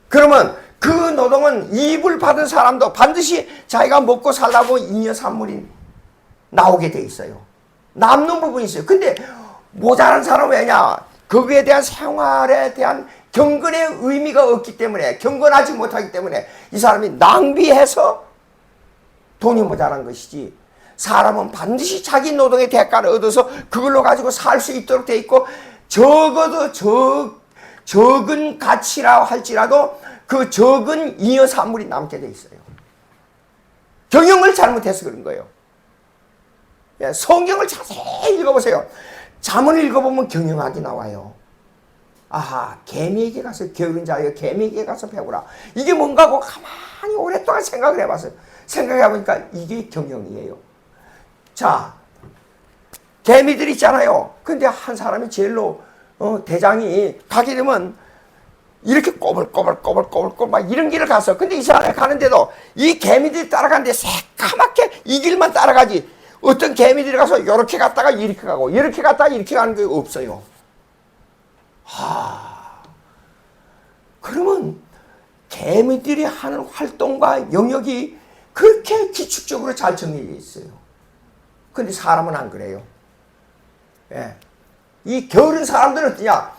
그러면 그 노동은 이입을 받은 사람도 반드시 자기가 먹고 살라고 잉여 산물이 나오게 돼 있어요. 남는 부분이 있어요. 근데 모자란 사람은 왜냐? 거기에 대한 생활에 대한 경건의 의미가 없기 때문에, 경건하지 못하기 때문에 이 사람이 낭비해서 돈이 모자란 것이지, 사람은 반드시 자기 노동의 대가를 얻어서 그걸로 가지고 살 수 있도록 돼 있고, 적어도 적은 가치라 할지라도 그 적은 잉여 산물이 남게 돼 있어요. 경영을 잘못해서 그런 거예요. 예, 성경을 자세히 읽어보세요. 잠언을 읽어보면 경영학이 나와요. 아하, 개미에게 가서, 게으른 자여 개미에게 가서 배우라. 이게 뭔가 하고 가만히 오랫동안 생각을 해봤어요. 생각해보니까 이게 경영이에요. 자, 개미들 있잖아요. 근데 한 사람이 제일로 대장이 가게 되면 이렇게 꼬불꼬불 막 이런 길을 갔어. 근데 이 사람이 가는데도 이 개미들이 따라가는데 새까맣게 이 길만 따라가지. 어떤 개미들이 가서 이렇게 갔다가 이렇게 가고 이렇게 갔다가 이렇게 가는 게 없어요. 그러면 개미들이 하는 활동과 영역이 그렇게 기축적으로 잘 정해져 있어요. 근데 사람은 안 그래요. 예. 이 게으른 사람들은 어떠냐?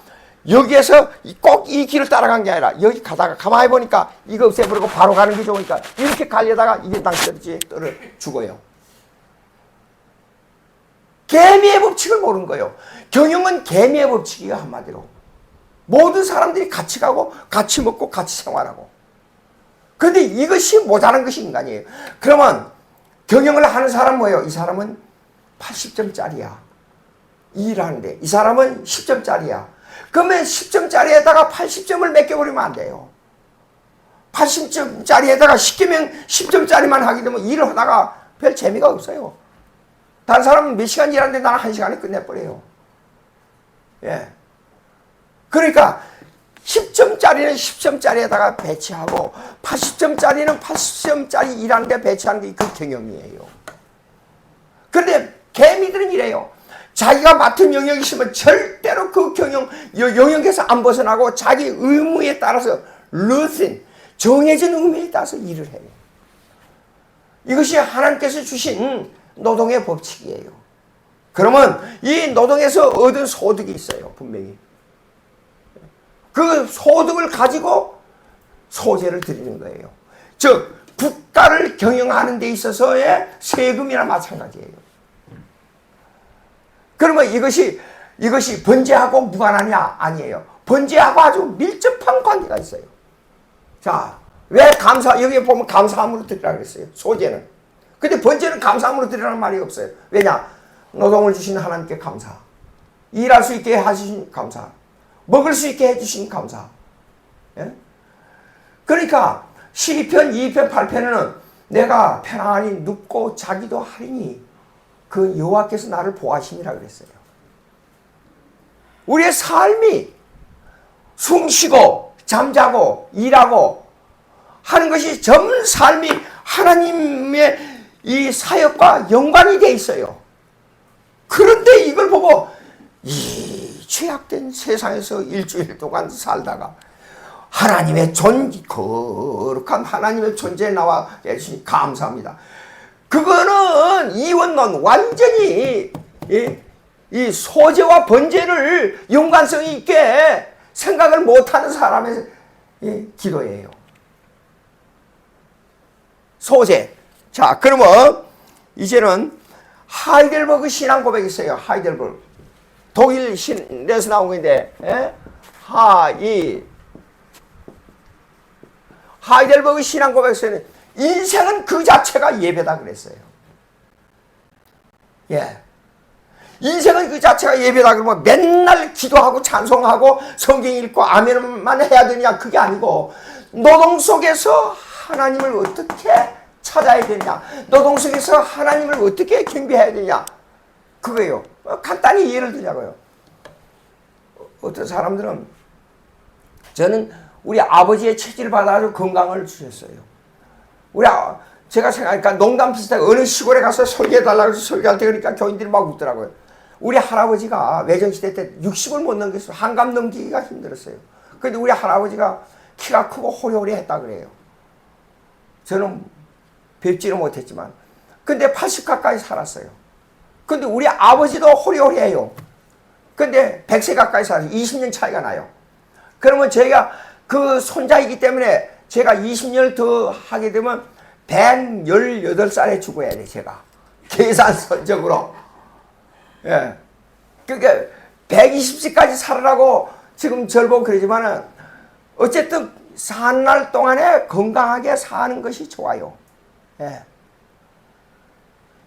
여기에서 꼭 이 길을 따라간 게 아니라 여기 가다가 가만히 보니까 이거 없애버리고 바로 가는 게 좋으니까 이렇게 가려다가 이게 당떨어지 떨어 죽어요. 개미의 법칙을 모르는 거예요. 경영은 개미의 법칙이에요. 한마디로. 모든 사람들이 같이 가고 같이 먹고 같이 생활하고. 그런데 이것이 모자란 것이 인간이에요. 그러면 경영을 하는 사람은 뭐예요? 이 사람은 80점짜리야. 일하는데 이 사람은 10점짜리야. 그러면 10점짜리에다가 80점을 맡겨버리면 안 돼요. 80점짜리에다가 10점짜리만 하게 되면 일을 하다가 별 재미가 없어요. 다른 사람은 몇 시간 일하는데 나는 1시간에 끝내버려요. 예. 그러니까 10점짜리는 10점짜리에다가 배치하고 80점짜리는 80점짜리 일하는데 배치하는 게 그 경영이에요. 그런데 개미들은 이래요. 자기가 맡은 영역이 있으면 절대로 그 영역에서 안 벗어나고 자기 의무에 따라서 루틴, 정해진 의무에 따라서 일을 해요. 이것이 하나님께서 주신 노동의 법칙이에요. 그러면 이 노동에서 얻은 소득이 있어요. 분명히. 그 소득을 가지고 소재를 드리는 거예요. 즉 국가를 경영하는 데 있어서의 세금이나 마찬가지예요. 그러면 이것이 번제하고 무관하냐? 아니에요. 번제하고 아주 밀접한 관계가 있어요. 자, 왜 여기 보면 감사함으로 드리라고 그랬어요. 소재는. 근데 번제는 감사함으로 드리라는 말이 없어요. 왜냐? 노동을 주신 하나님께 감사. 일할 수 있게 해주신 감사. 먹을 수 있게 해주신 감사. 예? 그러니까 12편, 2편, 8편에는 내가 편안히 눕고 자기도 하리니 그 여호와께서 나를 보하심이라 그랬어요. 우리의 삶이 숨쉬고 잠자고 일하고 하는 것이 전 삶이 하나님의 이 사역과 연관이 돼 있어요. 그런데 이걸 보고 이 죄악된 세상에서 일주일 동안 살다가 하나님의 거룩한 하나님의 존재에 나와 계시니 감사합니다. 그거는 이원론 완전히 이 소재와 번제를 연관성 있게 생각을 못하는 사람의 기도예요. 소재. 자, 그러면 이제는 하이델버그 신앙 고백이 있어요. 하이델버그. 독일 신에서 나온 건데, 하이델버그 신앙 고백에서는 인생은 그 자체가 예배다 그랬어요. 예. 인생은 그 자체가 예배다 그러면 맨날 기도하고 찬송하고 성경 읽고 아멘만 해야 되냐? 그게 아니고 노동 속에서 하나님을 어떻게 찾아야 되냐? 노동 속에서 하나님을 어떻게 경배해야 되냐? 그거예요. 간단히 예를 들자고요. 어떤 사람들은 저는 우리 아버지의 체질을 받아서 건강을 주셨어요. 제가 생각하니까 농담 비슷하게 어느 시골에 가서 설계해달라고 해서 설계할 때 그러니까 교인들이 막 웃더라고요. 우리 할아버지가 외정시대 때 60을 못 넘겼어요. 한갑 넘기기가 힘들었어요. 그런데 우리 할아버지가 키가 크고 호리호리했다 그래요. 저는 뵙지는 못했지만 근데 80 가까이 살았어요. 근데 우리 아버지도 호리호리해요. 근데 100세 가까이 살아요. 20년 차이가 나요. 그러면 제가 그 손자이기 때문에 제가 20년 더 하게 되면 118살에 죽어야 돼, 제가. 계산선적으로. 예. 그러니까 120세까지 살으라고 지금 절보고 그러지만은 어쨌든 사는 날 동안에 건강하게 사는 것이 좋아요. 예.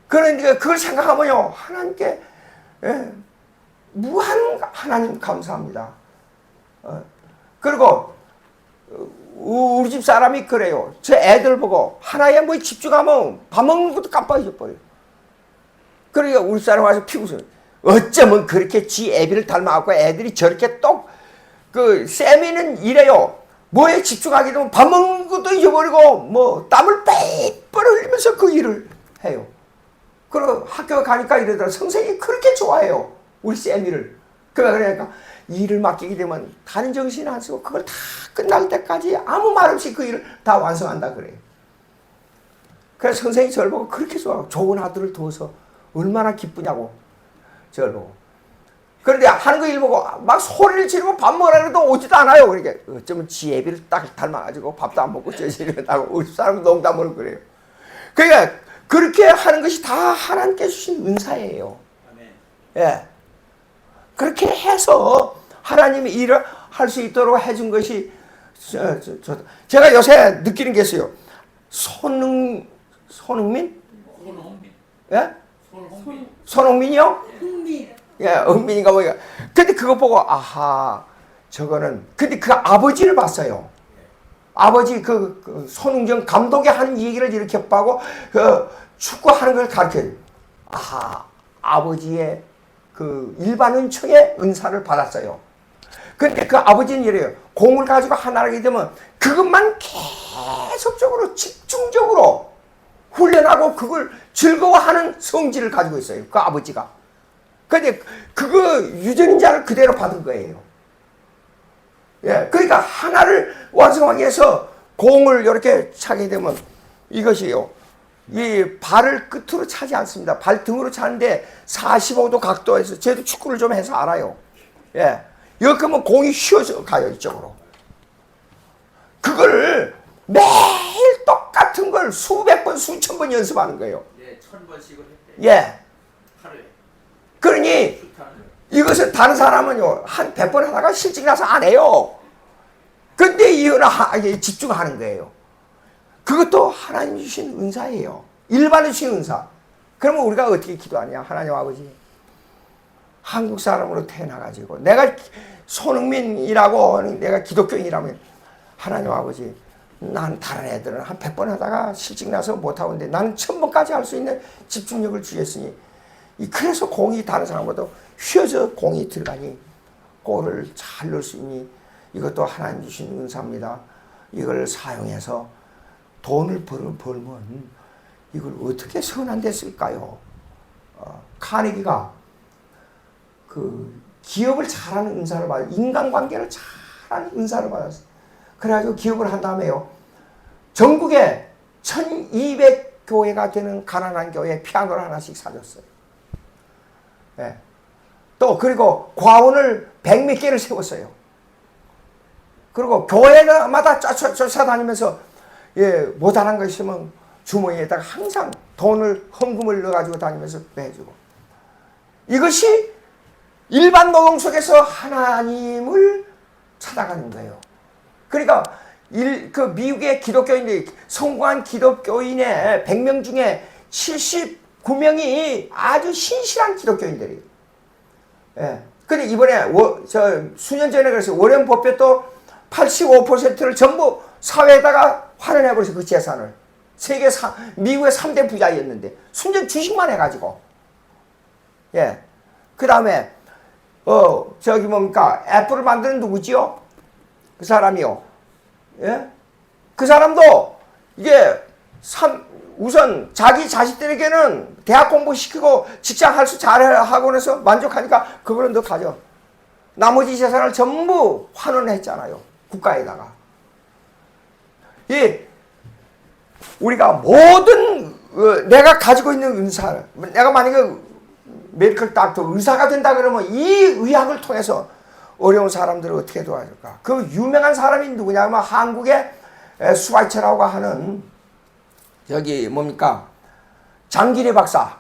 그러니까 그걸 생각하면요, 하나님께, 예, 무한 하나님 감사합니다. 그리고 우리 집 사람이 그래요. 제 애들 보고 하나에 뭐 집중하면 밥 먹는 것도 깜빡해져 버려요. 그러니까 우리 사람 와서 피우세요. 어쩌면 그렇게 지 애비를 닮아갖고 애들이 저렇게 그 세미는 이래요. 뭐에 집중하게 되면 밥 먹는 것도 잊어버리고 뭐 땀을 뻘뻘 흘리면서 그 일을 해요. 그리고 학교 가니까 이러더라. 선생님이 그렇게 좋아해요. 우리 세미를. 그러니까 일을 맡기게 되면 다른 정신 안 쓰고 그걸 다 끝날 때까지 아무 말 없이 그 일을 다 완성한다 그래요. 그래서 선생님이 저를 보고 그렇게 좋아하고 좋은 아들을 둬서 얼마나 기쁘냐고 저를 보고. 그런데 하는 거 일 보고 막 소리를 지르고 밥 먹으라 해도 오지도 않아요. 그러니까 어쩌면 지 애비를 딱 닮아가지고 밥도 안 먹고 저지르다고 우리 사람은 농담으로 그래요. 그러니까 그렇게 하는 것이 다 하나님께 주신 은사예요. 예. 그렇게 해서 하나님이 일을 할 수 있도록 해준 것이 제가 요새 느끼는 게 있어요. 손흥민? 예? 손흥민이요? 예, 흥민인가 뭐야. 근데 그거 보고 아하, 저거는 근데 그 아버지를 봤어요. 아버지 그 손흥정 감독이 하는 얘기를 이렇게 하고 그 축구하는 걸 가르쳐요. 아하, 아버지의 그 일반 은총의 은사를 받았어요. 근데 그 아버지는 이래요. 공을 가지고 하나를 하게 되면 그것만 계속적으로 집중적으로 훈련하고 그걸 즐거워하는 성질을 가지고 있어요. 그 아버지가. 근데 그거 유전자를 그대로 받은 거예요. 예, 그러니까 하나를 완성하기 위해서 공을 이렇게 차게 되면 이것이요. 이 발을 끝으로 차지 않습니다. 발등으로 차는데 45도 각도에서 저도 축구를 좀 해서 알아요. 예. 이렇게 하면 공이 휘어져 가요, 이쪽으로. 그걸 매일 똑같은 걸 수백 번, 수천 번 연습하는 거예요. 예, 1000번씩을 했대. 예. 하루에. 그러니 이것을 다른 사람은요, 한 100번 하다가 실증 나서 안 해요. 근데 이거는 집중하는 거예요. 그것도 하나님 주신 은사예요. 일반에 주신 은사. 그러면 우리가 어떻게 기도하냐? 하나님 아버지, 한국 사람으로 태어나가지고 내가 손흥민이라고 내가 기독교인이라면 하나님 아버지, 난 다른 애들은 한 100번 하다가 실증 나서 못하고 있는데 나는 1000번까지 할 수 있는 집중력을 주셨으니 그래서 공이 다른 사람보다 휘어져 공이 들어가니 골을 잘 넣을 수 있니? 이것도 하나님 주신 은사입니다. 이걸 사용해서 돈을 벌면 이걸 어떻게 선한 데 쓸까요? 카네기가 그 기업을 잘하는 은사를 받았어요. 인간관계를 잘하는 은사를 받았어요. 그래가지고 기업을 한 다음에요. 전국에 1200교회가 되는 가난한 교회에 피아노를 하나씩 사줬어요. 네. 또 그리고 과원을 100몇 개를 세웠어요. 그리고 교회마다 쫓아다니면서 예, 모자란 거 있으면 주머니에다가 항상 돈을 헌금을 넣어가지고 다니면서 내주고. 이것이 일반 노동 속에서 하나님을 찾아가는 거예요. 그러니까 그 미국의 기독교인들이 성공한 기독교인의 100명 중에 79명이 아주 신실한 기독교인들이에요. 예. 근데 이번에 수년 전에 그래서 워렌 버핏도 85%를 전부 사회에다가 환원해버려서 그 재산을 미국의 3대 부자였는데 순전 주식만 해가지고 예. 그 다음에 뭡니까 애플을 만드는 누구지요? 그 사람이요. 예? 그 사람도 이게 우선 자기 자식들에게는 대학 공부시키고 직장 할 수 잘하고 나서 만족하니까 그거는 너 가져. 나머지 재산을 전부 환원했잖아요. 국가에다가. 우리가 모든 내가 가지고 있는 은사, 내가 만약에 메디컬 닥터 의사가 된다 그러면 이 의학을 통해서 어려운 사람들을 어떻게 도와줄까? 그 유명한 사람이 누구냐면 한국의 수바이처라고 하는 여기 뭡니까? 장기례 박사.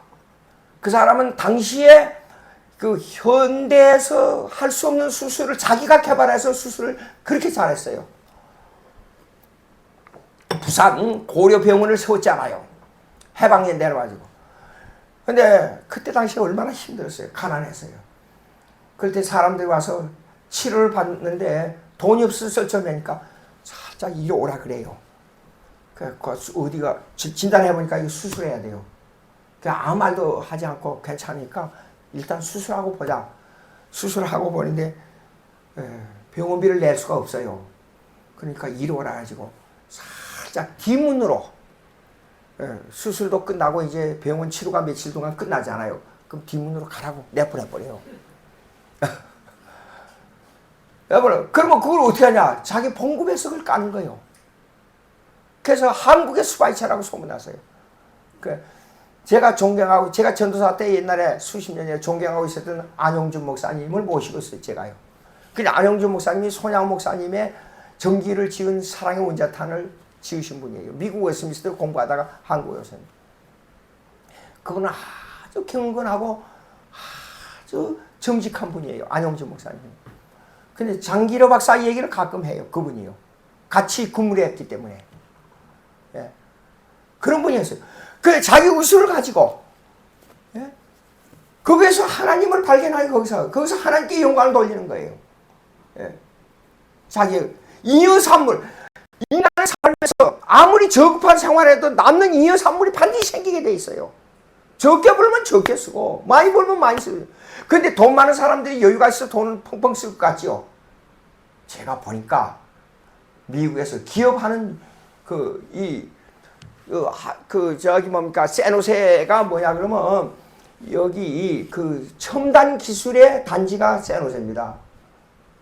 그 사람은 당시에 그 현대에서 할 수 없는 수술을 자기가 개발해서 수술을 그렇게 잘했어요. 부산 고려병원을 세웠잖아요. 해방년 내려가지고. 근데 그때 당시에 얼마나 힘들었어요. 가난했어요. 그럴 때 사람들이 와서 치료를 받는데 돈이 없어서 쩔쩔매니까 살짝 이리 오라 그래요. 그 어디가 진단해보니까 이거 수술해야 돼요. 아무 말도 하지 않고 괜찮으니까 일단 수술하고 보자. 수술하고 보는데 병원비를 낼 수가 없어요. 그러니까 이리 오라 가지고 살짝 뒷문으로 수술도 끝나고 이제 병원 치료가 며칠 동안 끝나잖아요. 그럼 뒷문으로 가라고 내보내버려요. 여러분, 그러면 그걸 어떻게 하냐? 자기 봉급에서 까는 거예요. 그래서 한국의 수바이처라고 소문났어요. 제가 존경하고, 제가 전도사 때 옛날에 수십 년에 존경하고 있었던 안용준 목사님을 모시고 있어요, 제가요. 근데 안용준 목사님이 손양 목사님의 전기를 지은 사랑의 원자탄을 지으신 분이에요. 미국 웨스트민스터 공부하다가 한국에 오셨어요. 그분은 아주 경건하고 아주 정직한 분이에요. 안용준 목사님. 근데 장기로 박사 얘기를 가끔 해요. 그분이요. 같이 근무를 했기 때문에. 예. 그런 분이었어요. 그 자기 우수를 가지고 예? 거기에서 하나님을 발견하고 거기서 하나님께 영광을 돌리는 거예요. 예. 자기 잉여 산물, 인간의 삶에서 아무리 저급한 생활해도 남는 잉여 산물이 반드시 생기게 돼 있어요. 적게 벌면 적게 쓰고 많이 벌면 많이 쓰고. 근데 돈 많은 사람들이 여유가 있어 돈을 펑펑 쓸 것 같죠. 제가 보니까 미국에서 기업하는 세노세가 뭐냐 그러면 여기 그 첨단 기술의 단지가 세노세입니다.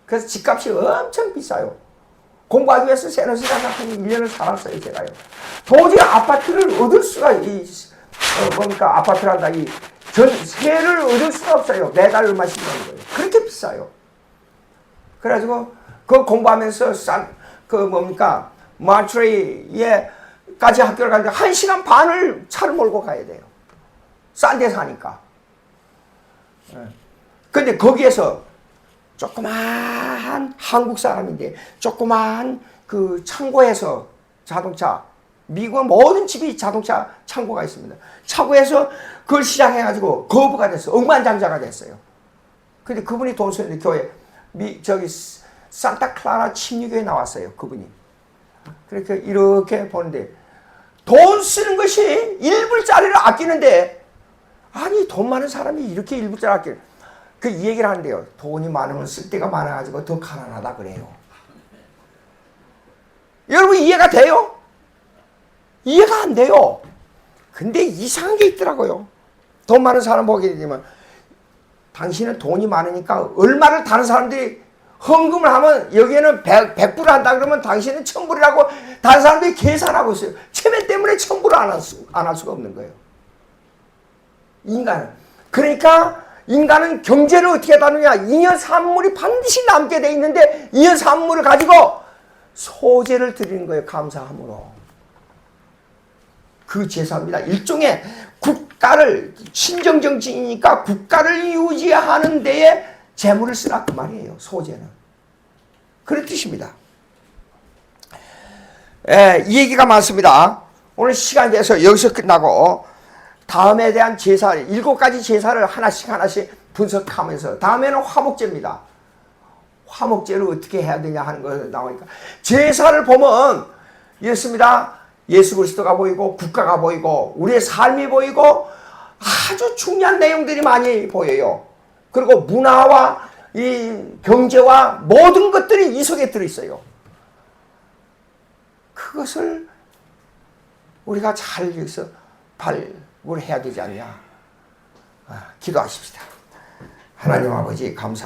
그래서 집값이 엄청 비싸요. 공부하기 위해서 세노세가 한 1년을 살았어요, 제가요. 도저히 아파트를 얻을 수가, 아파트란다, 세를 얻을 수가 없어요. 매달 얼마씩 내는 거예요. 그렇게 비싸요. 그래가지고, 그 공부하면서 마트레이에까지 학교를 가는데 1시간 반을 차를 몰고 가야 돼요. 싼 데 사니까. 근데 거기에서 조그마한 한국 사람인데 조그마한 그 창고에서 자동차, 미국은 모든 집이 자동차 창고가 있습니다. 창고에서 그걸 시작해가지고 거부가 됐어요. 억만장자가 됐어요. 근데 그분이 돈 쓰는데 교회 산타클라라 침례교에 나왔어요. 그분이. 그렇게 이렇게 보는데 돈 쓰는 것이 1불짜리를 아끼는데 아니 돈 많은 사람이 이렇게 1불짜리 아끼는 이 얘기를 하는데요. 돈이 많으면 쓸 데가 많아가지고 더 가난하다 그래요. 여러분 이해가 돼요? 이해가 안 돼요. 근데 이상한 게 있더라고요. 돈 많은 사람 보게 되면 당신은 돈이 많으니까 얼마를 다른 사람들이 헌금을 하면 여기에는 100불을 한다 그러면 당신은 1000불이라고 다른 사람들이 계산하고 있어요. 체면 때문에 1000불을 안 할 수가 없는 거예요. 인간은. 그러니까 인간은 경제를 어떻게 하느냐. 잉여 산물이 반드시 남게 돼 있는데 잉여 산물을 가지고 소재를 드리는 거예요. 감사함으로. 그 제사입니다. 일종의 국가를 신정정치니까 국가를 유지하는 데에 재물을 쓰라 그 말이에요. 소재는. 그런 뜻입니다. 이 얘기가 많습니다. 오늘 시간이 돼서 여기서 끝나고 다음에 대한 제사, 7가지 제사를 하나씩 분석하면서 다음에는 화목제입니다. 화목제를 어떻게 해야 되냐 하는 거 나오니까 제사를 보면 이렇습니다. 예수 그리스도가 보이고 국가가 보이고 우리의 삶이 보이고 아주 중요한 내용들이 많이 보여요. 그리고 문화와 이 경제와 모든 것들이 이 속에 들어있어요. 그것을 우리가 잘 여기서 발굴해야 되지 않냐. 기도하십시다. 하나님 아버지 감사